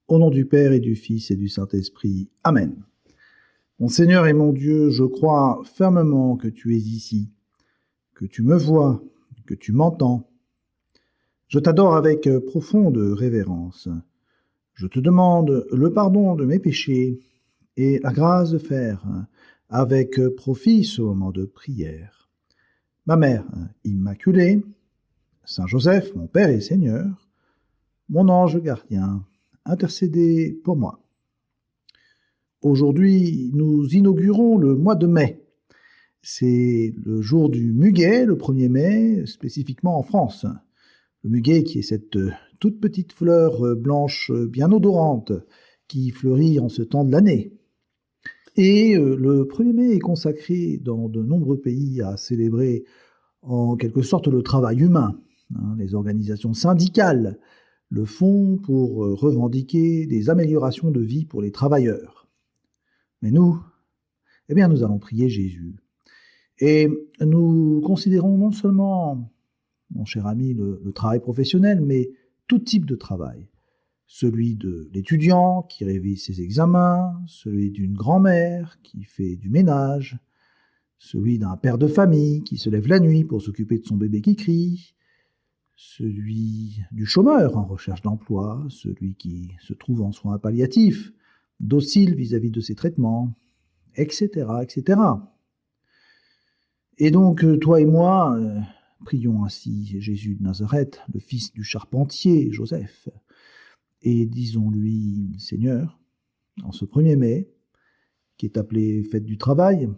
Au nom du Père et du Fils et du Saint-Esprit. Amen. Mon Seigneur et mon Dieu, je crois fermement que tu es ici, que tu me vois, que tu m'entends. Je t'adore avec profonde révérence. Je te demande le pardon de mes péchés et la grâce de faire avec profit ce moment de prière. Ma Mère Immaculée, Saint Joseph, mon Père et Seigneur, mon ange gardien, intercédez pour moi. Aujourd'hui, nous inaugurons le mois de mai. C'est le jour du muguet, le 1er mai, spécifiquement en France. Le muguet qui est cette toute petite fleur blanche bien odorante qui fleurit en ce temps de l'année. Et le 1er mai est consacré dans de nombreux pays à célébrer en quelque sorte le travail humain. Les organisations syndicales le font pour revendiquer des améliorations de vie pour les travailleurs. Mais nous, nous allons prier Jésus. Et nous considérons non seulement, mon cher ami, le travail professionnel, mais tout type de travail. Celui de l'étudiant qui révise ses examens, celui d'une grand-mère qui fait du ménage, celui d'un père de famille qui se lève la nuit pour s'occuper de son bébé qui crie, celui du chômeur en recherche d'emploi, celui qui se trouve en soins palliatifs, docile vis-à-vis de ses traitements, etc., etc. Et donc, toi et moi, prions ainsi Jésus de Nazareth, le fils du charpentier Joseph, et disons-lui, Seigneur, en ce 1er mai, qui est appelé fête du travail,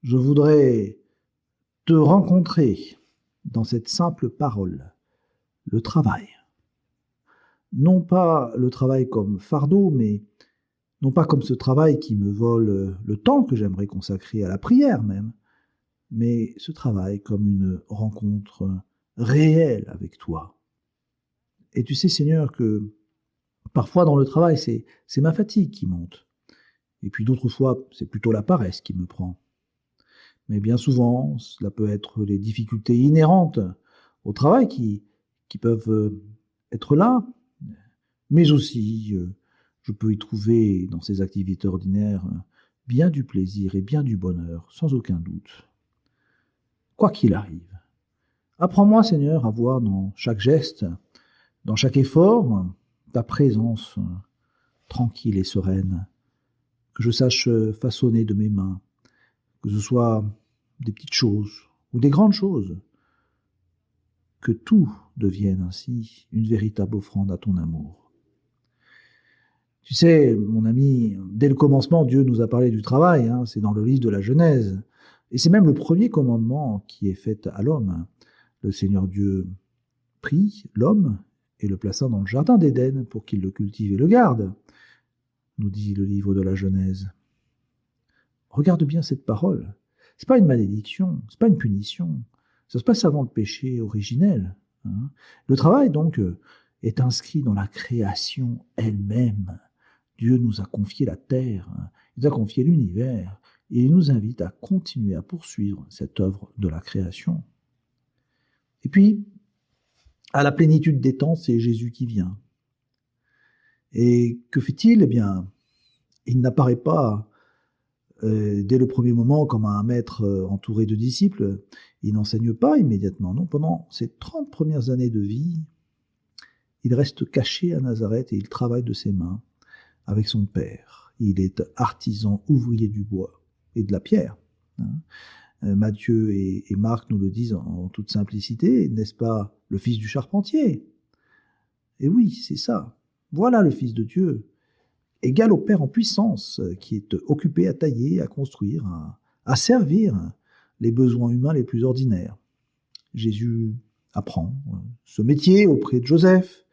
je voudrais te rencontrer dans cette simple parole, le travail. Non pas le travail comme fardeau, mais non pas comme ce travail qui me vole le temps que j'aimerais consacrer à la prière même, mais ce travail comme une rencontre réelle avec toi. Et tu sais, Seigneur, que parfois dans le travail, c'est ma fatigue qui monte. Et puis d'autres fois, c'est plutôt la paresse qui me prend. Mais bien souvent, cela peut être les difficultés inhérentes au travail qui peuvent être là, mais aussi je peux y trouver dans ces activités ordinaires bien du plaisir et bien du bonheur, sans aucun doute. Quoi qu'il arrive, apprends-moi, Seigneur, à voir dans chaque geste, dans chaque effort, ta présence tranquille et sereine, que je sache façonner de mes mains, que ce soit des petites choses ou des grandes choses, que tout devienne ainsi une véritable offrande à ton amour. Tu sais, mon ami, dès le commencement, Dieu nous a parlé du travail, c'est dans le livre de la Genèse, et c'est même le premier commandement qui est fait à l'homme. Le Seigneur Dieu prit l'homme et le plaça dans le jardin d'Éden pour qu'il le cultive et le garde, nous dit le livre de la Genèse. Regarde bien cette parole. C'est pas une malédiction, c'est pas une punition. Ça se passe avant le péché originel. Le travail, donc, est inscrit dans la création elle-même. Dieu nous a confié la terre, il nous a confié l'univers, et il nous invite à continuer à poursuivre cette œuvre de la création. Et puis, à la plénitude des temps, c'est Jésus qui vient. Et que fait-il ? Eh bien, il n'apparaît pas dès le premier moment comme un maître entouré de disciples. Il n'enseigne pas immédiatement, non. Pendant ses 30 premières années de vie, il reste caché à Nazareth et il travaille de ses mains avec son père. Il est artisan ouvrier du bois et de la pierre. Matthieu et Marc nous le disent en toute simplicité, n'est-ce pas le fils du charpentier ? Et oui, c'est ça. Voilà le Fils de Dieu, égal au Père en puissance, qui est occupé à tailler, à construire, à servir les besoins humains les plus ordinaires. Jésus apprend ce métier auprès de Joseph,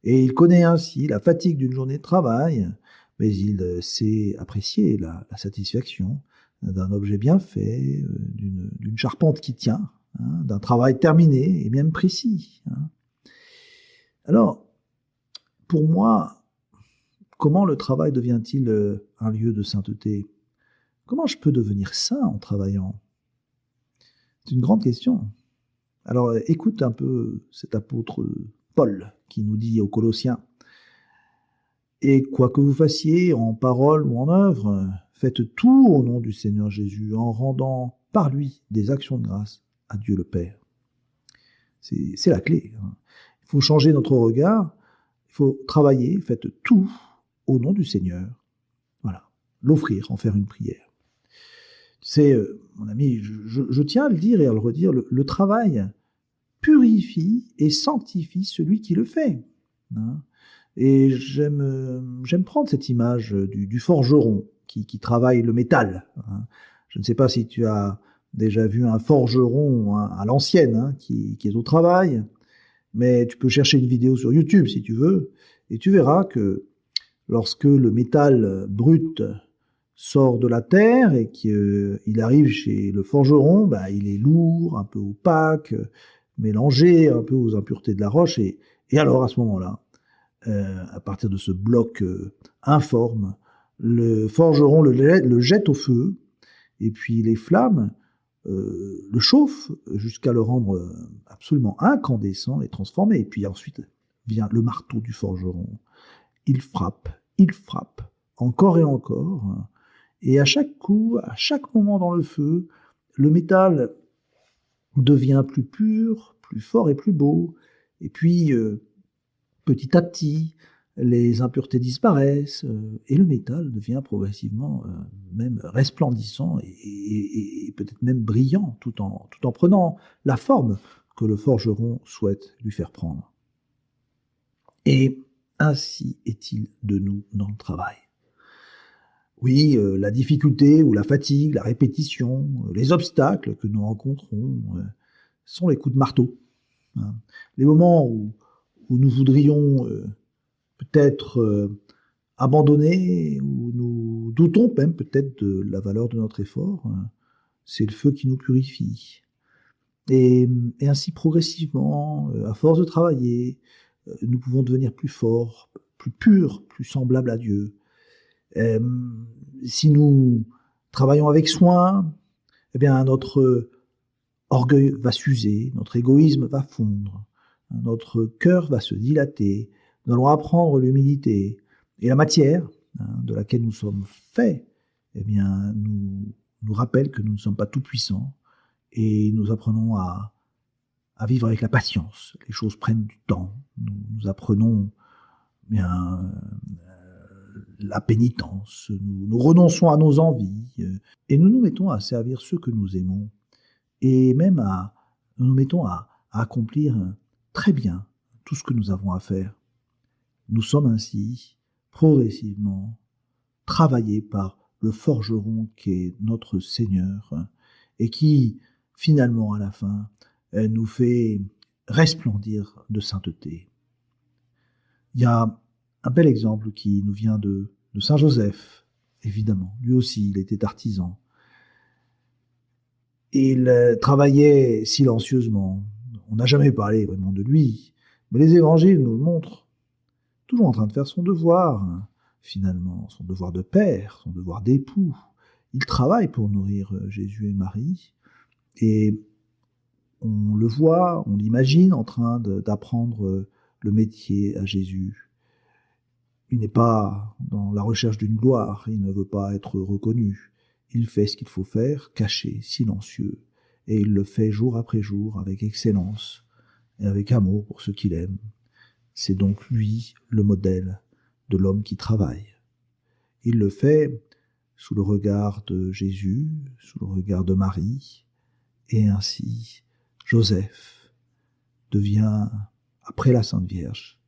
et il connaît ainsi la fatigue d'une journée de travail, mais il sait apprécier la satisfaction d'un objet bien fait, d'une charpente qui tient, d'un travail terminé et même précis. Alors, pour moi, comment le travail devient-il un lieu de sainteté ? Comment je peux devenir saint en travaillant ? C'est une grande question. Alors, écoute un peu cet apôtre Paul qui nous dit aux Colossiens Et quoi que vous fassiez, en parole ou en œuvre, faites tout au nom du Seigneur Jésus, en rendant par lui des actions de grâce à Dieu le Père. C'est la clé. Il faut changer notre regard, il faut travailler, faites tout au nom du Seigneur. Voilà, l'offrir, en faire une prière. C'est, mon ami, je tiens à le dire et à le redire, le travail purifie et sanctifie celui qui le fait. Hein. Et j'aime prendre cette image du forgeron qui travaille le métal. Hein. Je ne sais pas si tu as déjà vu un forgeron à l'ancienne qui est au travail, mais tu peux chercher une vidéo sur YouTube si tu veux, et tu verras que lorsque le métal brut sort de la terre et qu'il arrive chez le forgeron, il est lourd, un peu opaque, mélangé un peu aux impuretés de la roche, et alors à ce moment-là, à partir de ce bloc informe, le forgeron le jette au feu, et puis les flammes le chauffent jusqu'à le rendre absolument incandescent et transformé. Et puis ensuite vient le marteau du forgeron. Il frappe, encore et encore. Et à chaque coup, à chaque moment dans le feu, le métal devient plus pur, plus fort et plus beau. Et puis, petit à petit, les impuretés disparaissent et le métal devient progressivement même resplendissant et peut-être même brillant, tout en prenant la forme que le forgeron souhaite lui faire prendre. Et ainsi est-il de nous dans le travail. Oui, la difficulté ou la fatigue, la répétition, les obstacles que nous rencontrons sont les coups de marteau. Hein. Les moments où nous voudrions peut-être abandonner, ou nous doutons même peut-être de la valeur de notre effort, c'est le feu qui nous purifie. Et ainsi progressivement, à force de travailler, nous pouvons devenir plus forts, plus purs, plus semblables à Dieu. Si nous travaillons avec soin, eh bien notre orgueil va s'user, notre égoïsme va fondre, notre cœur va se dilater, nous allons apprendre l'humilité. Et la matière de laquelle nous sommes faits, eh bien, nous rappelle que nous ne sommes pas tout-puissants et nous apprenons à vivre avec la patience. Les choses prennent du temps. Nous apprenons bien la pénitence. Nous renonçons à nos envies et nous nous mettons à servir ceux que nous aimons et même nous nous mettons à accomplir très bien tout ce que nous avons à faire. Nous sommes ainsi progressivement travaillés par le forgeron qui est notre Seigneur et qui, finalement, à la fin, nous fait resplendir de sainteté. Il y a un bel exemple qui nous vient de Saint Joseph, évidemment. Lui aussi, il était artisan. Il travaillait silencieusement. On n'a jamais parlé vraiment de lui, mais les évangiles nous le montrent. Toujours en train de faire son devoir, finalement, son devoir de père, son devoir d'époux. Il travaille pour nourrir Jésus et Marie, et on le voit, on l'imagine en train d'apprendre le métier à Jésus. Il n'est pas dans la recherche d'une gloire, il ne veut pas être reconnu. Il fait ce qu'il faut faire, caché, silencieux, et il le fait jour après jour avec excellence et avec amour pour ceux qu'il aime. C'est donc lui le modèle de l'homme qui travaille. Il le fait sous le regard de Jésus, sous le regard de Marie, et ainsi Joseph devient, après la Sainte Vierge,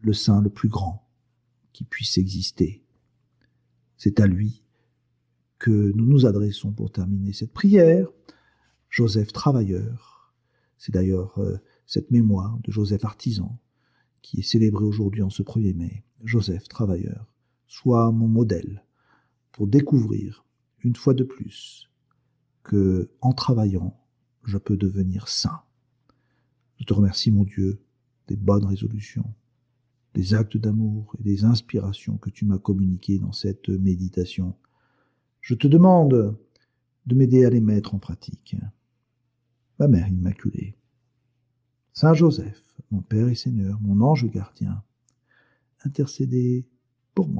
le saint le plus grand qui puisse exister. C'est à lui que nous nous adressons pour terminer cette prière. Joseph travailleur, c'est d'ailleurs cette mémoire de Joseph artisan qui est célébrée aujourd'hui en ce 1er mai. Joseph travailleur, sois mon modèle pour découvrir une fois de plus que en travaillant, je peux devenir saint. Je te remercie, mon Dieu, des bonnes résolutions, des actes d'amour et des inspirations que tu m'as communiquées dans cette méditation. Je te demande de m'aider à les mettre en pratique. Ma Mère Immaculée, Saint Joseph, mon Père et Seigneur, mon ange gardien, intercédez pour moi.